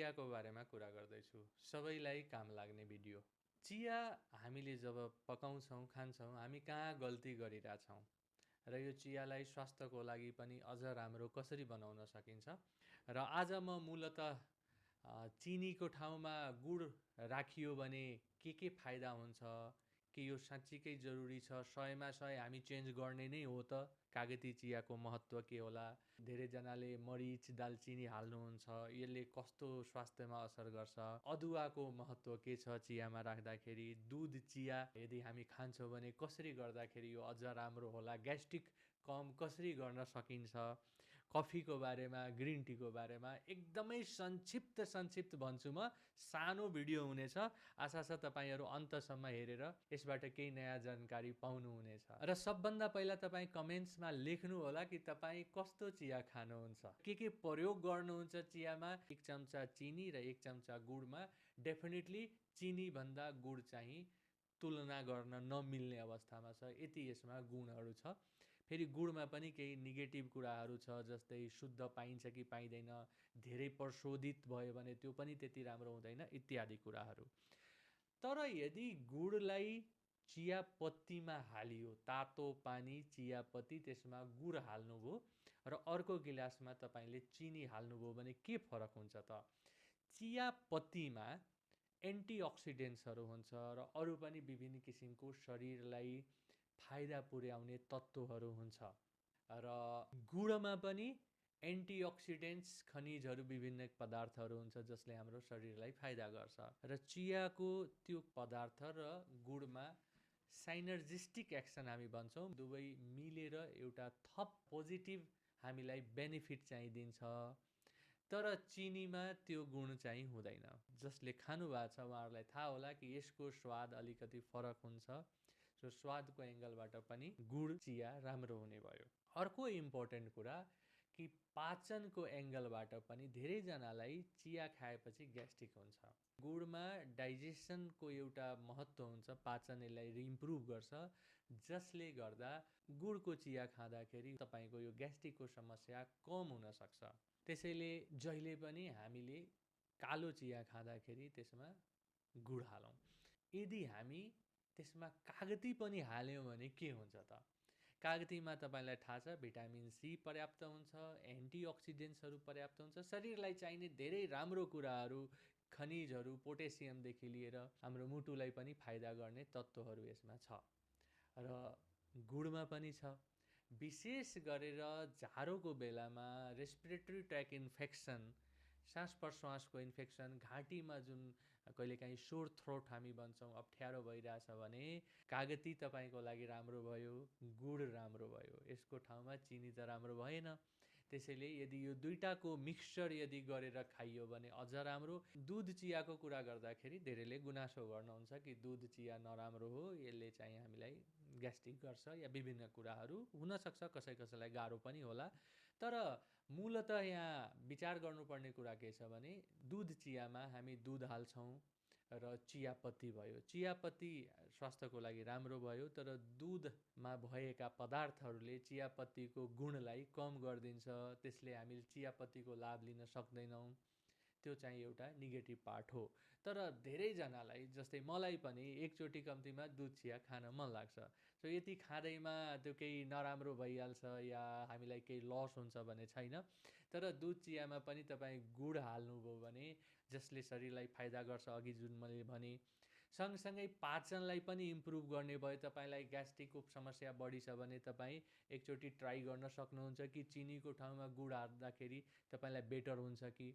चियाको बारेमा कुरा गर्दैछु। सबैलाई काम लाग्ने भिडियो। चिया हामीले जब पकाउँछौँ, खान्छौँ, हामी कहाँ गल्ती गरिरहेछौँ र यो चियालाई स्वास्थ्यको लागि पनि अझ राम्रो कसरी बनाउन सकिन्छ र आज म मूलतः चिनीको ठाउँमा गुड राखियो भने के फाइदा हुन्छ, के यो साँच्चीकै जरुरी छ, 100मा 100 हामी चेन्ज गर्ने नै हो त? कागती चियाको महत्त्व के होला? धेरैजनाले मरिच दालचिनी हाल्नुहुन्छ, यसले कस्तो स्वास्थ्यमा असर गर्छ? अदुवाको महत्त्व के छ चियामा राख्दाखेरि? दुध चिया यदि हामी खान्छौँ भने कसरी गर्दाखेरि यो अझ राम्रो होला? ग्यास्ट्रिक कम कसरी गर्न सकिन्छ? कफीको बारेमा, ग्रिन टीको बारेमा एकदमै संक्षिप्त भन्छु म। सानो भिडियो हुनेछ। आशा छ तपाईँहरू अन्तसम्म हेरेर यसबाट केही नयाँ जानकारी पाउनुहुनेछ। र सबभन्दा पहिला तपाईँ कमेन्ट्समा लेख्नु होला कि तपाईँ कस्तो चिया खानुहुन्छ, के प्रयोग गर्नुहुन्छ चियामा। 1 चम्चा चिनी र 1 चम्चा गुडमा डेफिनेटली चिनी भन्दा गुड चाहिँ तुलना गर्न नमिल्ने अवस्थामा छ। यति यसमा गुणहरू छ। फेरि गुडमा पनि केही नेगेटिभ कुराहरू छ, जस्तै शुद्ध पाइन्छ कि पाइँदैन, धेरै प्रशोधित भयो भने त्यो पनि त्यति राम्रो हुँदैन, इत्यादि कुराहरू। तर यदि गुडलाई चियापत्तीमा हालियो, तातो पानी चियापत्ती त्यसमा गुड हाल्नुभयो र अर्को गिलासमा तपाईँले चिनी हाल्नुभयो भने के फरक हुन्छ त? चियापत्तीमा एन्टिअक्सिडेन्ट्सहरू हुन्छ र अरू पनि विभिन्न किसिमको शरीरलाई फाइदा पुर्याउने तत्त्वहरू हुन्छ र गुडमा पनि एन्टिअक्सिडेन्ट्स, खनिजहरू, विभिन्न पदार्थहरू हुन्छ जसले हाम्रो शरीरलाई फाइदा गर्छ। र चियाको त्यो पदार्थ र गुडमा साइनर्जिस्टिक एक्सन हामी भन्छौँ, दुवै मिलेर एउटा थप पोजिटिभ हामीलाई बेनिफिट चाहिँ दिन्छ। तर चिनीमा त्यो गुण चाहिँ हुँदैन। जसले खानुभएको छ उहाँहरूलाई थाहा होला कि यसको स्वाद अलिकति फरक हुन्छ। सो स्वादको एङ्गलबाट पनि गुड चिया राम्रो हुने भयो। अर्को इम्पोर्टेन्ट कुरा कि पाचनको एङ्गलबाट पनि धेरैजनालाई चिया खाएपछि ग्यास्ट्रिक हुन्छ। गुडमा डाइजेसनको एउटा महत्त्व हुन्छ, पाचन यसलाई इम्प्रुभ गर्छ, जसले गर्दा गुडको चिया खाँदाखेरि तपाईँको यो ग्यास्ट्रिकको समस्या कम हुनसक्छ। त्यसैले जहिले पनि हामीले कालो चिया खाँदाखेरि त्यसमा गुड हालौँ। यदि हामी त्यसमा कागती पनि हाल्यौँ भने के हुन्छ त? कागतीमा तपाईँलाई थाहा छ भिटामिन सी पर्याप्त हुन्छ, एन्टिअक्सिडेन्ट्सहरू पर्याप्त हुन्छ, शरीरलाई चाहिने धेरै राम्रो कुराहरू, खनिजहरू, पोटेसियमदेखि लिएर हाम्रो मुटुलाई पनि फाइदा गर्ने तत्त्वहरू यसमा छ र गुडमा पनि छ। विशेष गरेर जाडोको बेलामा रेस्पिरेटरी ट्र्याक इन्फेक्सन, सास प्रश्वासको इन्फेक्सन, घाँटीमा जुन कहिलेकाहीँ सोर थ्रोट हामी भन्छौँ, अप्ठ्यारो भइरहेछ भने कागती तपाईँको लागि राम्रो भयो, गुड राम्रो भयो। यसको ठाउँमा चिनी त राम्रो भएन। त्यसैले यदि यो दुईटाको मिक्सचर यदि गरेर खाइयो भने अझ राम्रो। दुध चियाको कुरा गर्दाखेरि धेरैले गुनासो गर्नुहुन्छ कि दुध चिया नराम्रो हो, यसले चाहिँ हामीलाई ग्यास्ट्रिक गर्छ या विभिन्न कुराहरू हुनसक्छ, कसैलाई गाह्रो पनि होला। तर मूलतः यहाँ विचार गर्नुपर्ने कुरा के छ भने दुध चियामा हामी दुध हाल्छौँ र चियापत्ती भयो। चियापत्ती स्वास्थ्यको लागि राम्रो भयो, तर दुधमा भएका पदार्थहरूले चियापत्तीको गुणलाई कम गरिदिन्छ। त्यसले हामीले चियापत्तीको लाभ लिन सक्दैनौँ। त्यो चाहिँ एउटा नेगेटिभ पार्ट हो। तर धेरैजनालाई, जस्तै मलाई पनि एकचोटि कम्तीमा दुध चिया खान मन लाग्छ। सो यति खाँदैमा त्यो केही नराम्रो भइहाल्छ या हामीलाई केही लस हुन्छ भने छैन। तर दुध चियामा पनि तपाईँ गुड हाल्नुभयो भने जसले शरीरलाई फाइदा गर्छ, अघि जुन मैले भने, सँगसँगै पाचनलाई पनि इम्प्रुभ गर्ने भयो। तपाईँलाई ग्यास्ट्रिकको समस्या बढी छ भने तपाईँ एकचोटि ट्राई गर्न सक्नुहुन्छ कि चिनीको ठाउँमा गुड हाल्दाखेरि तपाईँलाई बेटर हुन्छ कि।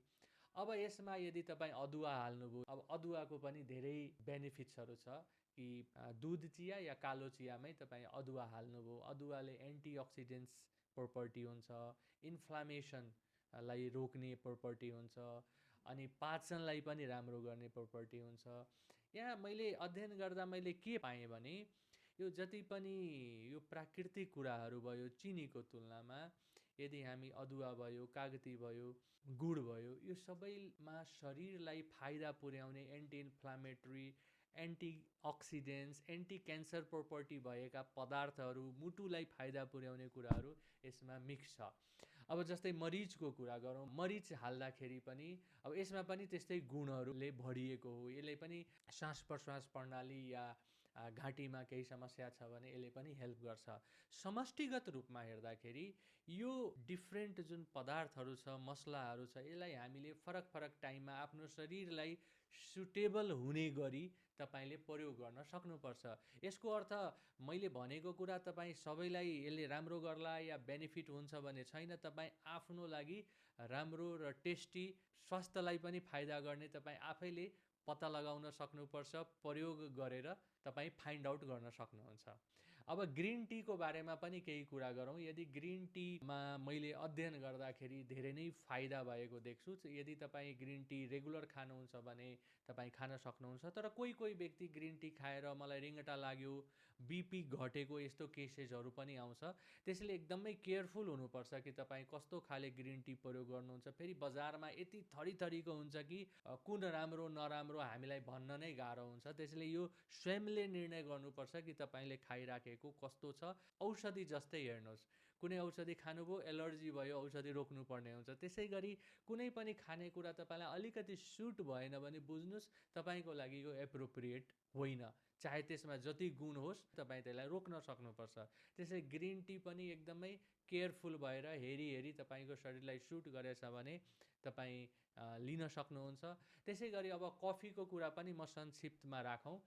अब यसमा यदि तपाईँ अदुवा हाल्नुभयो, अब अदुवाको पनि धेरै बेनिफिट्सहरू छ कि दुध चिया या कालो चियामै तपाईँ अदुवा हाल्नुभयो, अदुवाले एन्टिअक्सिडेन्ट्स प्रोपर्टी हुन्छ, इन्फ्लामेसनलाई रोक्ने प्रोपर्टी हुन्छ, अनि पाचनलाई पनि राम्रो गर्ने प्रोपर्टी हुन्छ। यहाँ मैले अध्ययन गर्दा मैले के पाएँ भने यो जति पनि यो प्राकृतिक कुराहरू भयो चिनीको तुलनामा, यदि हामी अदुवा भयो, कागती भयो, गुड भयो, यो सबैमा शरीरलाई फाइदा पुर्याउने anti inflammatory, antioxidants, anti cancer property भएका पदार्थहरू, मुटुलाई फाइदा पुर्याउने कुराहरू यसमा मिक्स छ। अब जस्तै मरिचको कुरा गरौँ, मरिच हाल्दाखेरि पनि अब यसमा पनि त्यस्तै गुणहरूले भरिएको हो। यसले पनि श्वास प्रश्वास प्रणाली या घाँटीमा केही समस्या छ भने यसले पनि हेल्प गर्छ। समष्टिगत रूपमा हेर्दाखेरि यो डिफ्रेन्ट जुन पदार्थहरू छ, मसलाहरू छ, यसलाई हामीले फरक फरक टाइममा आफ्नो शरीरलाई सुटेबल हुने गरी तपाईँले प्रयोग गर्न सक्नुपर्छ। यसको अर्थ मैले भनेको कुरा तपाईँ सबैलाई यसले राम्रो गर्ला या बेनिफिट हुन्छ भने छैन। तपाईँ आफ्नो लागि राम्रो र टेस्टी, स्वास्थ्यलाई पनि फाइदा गर्ने तपाईँ आफैले पत्ता लगाउन सक्नुपर्छ, प्रयोग गरेर तपाईँ फाइन्ड आउट गर्न सक्नुहुन्छ। अब ग्रिन टीको बारेमा पनि केही कुरा गरौँ। यदि ग्रिन टीमा मैले अध्ययन गर्दाखेरि धेरै नै फाइदा भएको देख्छु। यदि तपाईँ ग्रिन टी रेगुलर खानुहुन्छ भने तपाईँ खान सक्नुहुन्छ। तर कोही कोही व्यक्ति ग्रिन टी खाएर मलाई रिङ्गटा लाग्यो, बिपी घटेको यस्तो केसेसहरू पनि आउँछ। त्यसैले एकदमै केयरफुल हुनुपर्छ कि तपाईँ कस्तो खाले ग्रिन टी प्रयोग गर्नुहुन्छ। फेरि बजारमा यति थरीथरीको हुन्छ कि कुन राम्रो नराम्रो हामीलाई भन्न नै गाह्रो हुन्छ। त्यसैले यो स्वयंले निर्णय गर्नुपर्छ कि तपाईँले खाइराखेको कस्तो छ। औषधि जस्तै हेर्नुहोस्, कुनै औषधि खानुभयो, एलर्जी भयो, औषधि रोक्नुपर्ने हुन्छ। त्यसै गरी कुनै पनि खानेकुरा तपाईँलाई अलिकति सुट भएन भने बुझ्नुहोस् तपाईँको लागि यो एप्रोप्रिएट होइन। चाहे त्यसमा जति गुण होस्, तपाईँ त्यसलाई रोक्न सक्नुपर्छ। त्यसै ग्रिन टी पनि एकदमै केयरफुल भएर हेरी तपाईँको शरीरलाई सुट गरेछ भने तपाईँ लिन सक्नुहुन्छ। त्यसै गरी अब कफीको कुरा पनि म संक्षिप्तमा राखौँ।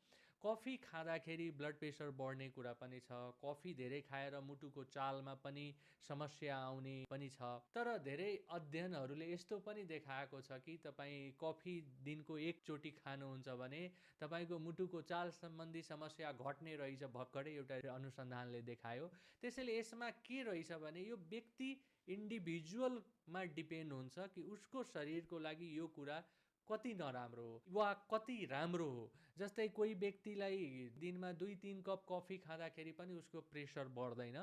कफी खाँदाखेरि ब्लड प्रेसर बढ्ने कुरा पनि छ। कफी धेरै खाएर मुटुको चालमा पनि समस्या आउने पनि छ। तर धेरै अध्ययनहरूले यस्तो पनि देखाएको छ कि तपाईँ कफी दिनको एकचोटि खानुहुन्छ भने तपाईँको मुटुको चाल सम्बन्धी समस्या घट्ने रहेछ, भर्खरै एउटा अनुसन्धानले देखायो। त्यसैले यसमा के रहेछ भने यो व्यक्ति इन्डिभिजुअलमा डिपेन्ड हुन्छ कि उसको शरीरको लागि यो कुरा कति नराम्रो हो वा कति राम्रो हो। जस्तै कोही व्यक्तिलाई दिनमा 2-3 कप कफी खाँदाखेरि पनि उसको प्रेसर बढ्दैन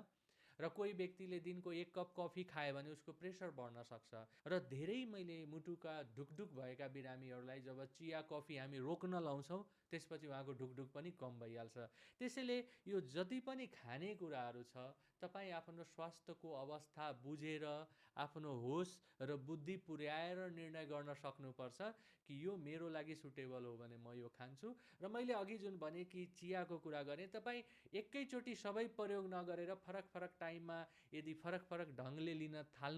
र कोही व्यक्तिले दिनको 1 कप कफी खायो भने उसको प्रेसर बढ्न सक्छ। र धेरै मैले मुटुका ढुकढुक भएका बिरामीहरूलाई जब चिया कफी हामी रोक्न लाउँछौँ त्यसपछि उहाँको ढुकढुक पनि कम भइहाल्छ। त्यसैले यो जति पनि खानेकुराहरू छ तपाईँ आफ्नो स्वास्थ्यको अवस्था बुझेर आफ्नो होस र बुद्धि पुर्याएर निर्णय गर्न सक्नुपर्छ कि यो मेरो लागि सुटेबल हो भने म यो खान्छु। र मैले अघि जुन भने कि चियाको कुरा गरेँ, तपाईँ एकैचोटि सबै प्रयोग नगरेर फरक फरक टाइममा यदि फरक फरक ढङ्गले लिन थाल्नु